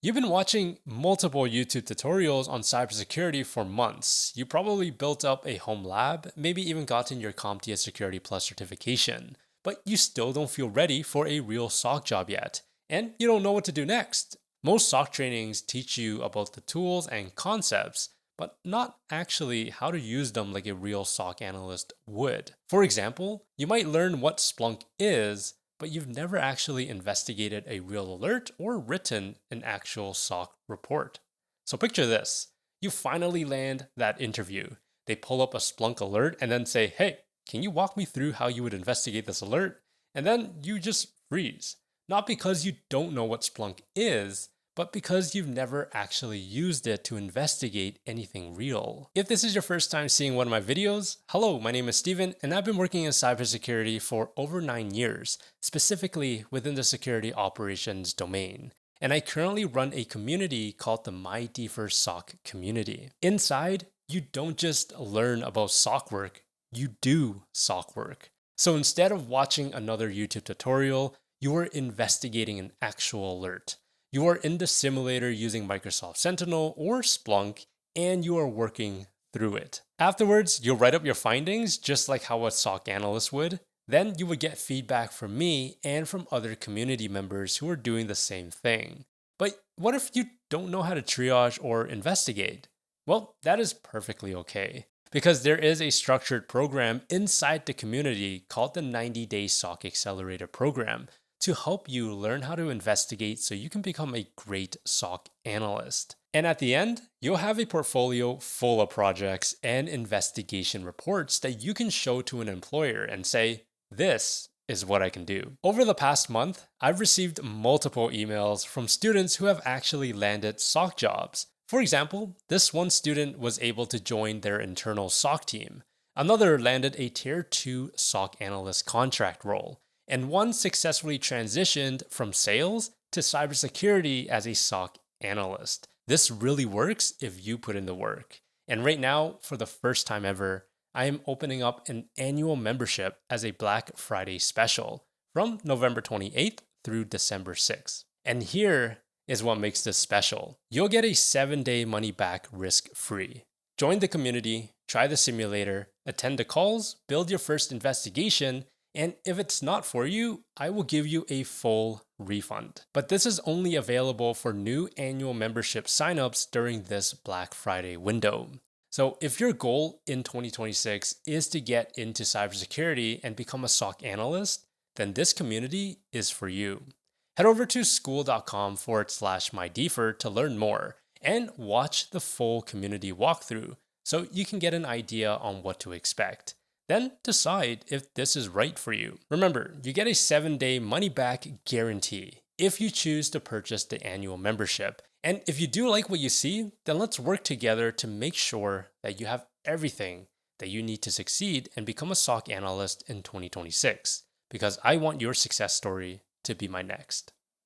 You've been watching multiple YouTube tutorials on cybersecurity for months. You probably built up a home lab, maybe even gotten your CompTIA Security Plus certification, but you still don't feel ready for a real SOC job yet, and you don't know what to do next. Most SOC trainings teach you about the tools and concepts, but not actually how to use them like a real SOC analyst would. For example, you might learn what Splunk is, but you've never actually investigated a real alert or written an actual SOC report. So picture this. You finally land that interview. They pull up a Splunk alert and then say, hey, can you walk me through how you would investigate this alert? And then you just freeze. Not because you don't know what Splunk is, but because you've never actually used it to investigate anything real. If this is your first time seeing one of my videos, hello, my name is Steven, and I've been working in cybersecurity for over 9 years, specifically within the security operations domain. And I currently run a community called the MyDFIR SOC Community. Inside, you don't just learn about SOC work, you do SOC work. So instead of watching another YouTube tutorial, you are investigating an actual alert. You are in the simulator using Microsoft Sentinel or Splunk, and you are working through it. Afterwards, you'll write up your findings just like how a SOC analyst would. Then you would get feedback from me and from other community members who are doing the same thing. But what if you don't know how to triage or investigate? Well, that is perfectly okay, because there is a structured program inside the community called the 90-Day SOC Accelerator Program to help you learn how to investigate so you can become a great SOC analyst. And at the end, you'll have a portfolio full of projects and investigation reports that you can show to an employer and say, this is what I can do. Over the past month, I've received multiple emails from students who have actually landed SOC jobs. For example, this one student was able to join their internal SOC team. Another landed a Tier 2 SOC analyst contract role, and one successfully transitioned from sales to cybersecurity as a SOC analyst. This really works if you put in the work. And right now, for the first time ever, I am opening up an annual membership as a Black Friday special from November 28th through December 6th. And here is what makes this special. You'll get a 7-day money back risk-free. Join the community, try the simulator, attend the calls, build your first investigation, and if it's not for you, I will give you a full refund. But this is only available for new annual membership signups during this Black Friday window. So if your goal in 2026 is to get into cybersecurity and become a SOC analyst, then this community is for you. Head over to school.com/MyDFIR to learn more and watch the full community walkthrough so you can get an idea on what to expect. Then decide if this is right for you. Remember, you get a 7-day money-back guarantee if you choose to purchase the annual membership. And if you do like what you see, then let's work together to make sure that you have everything that you need to succeed and become a SOC analyst in 2026. Because I want your success story to be my next.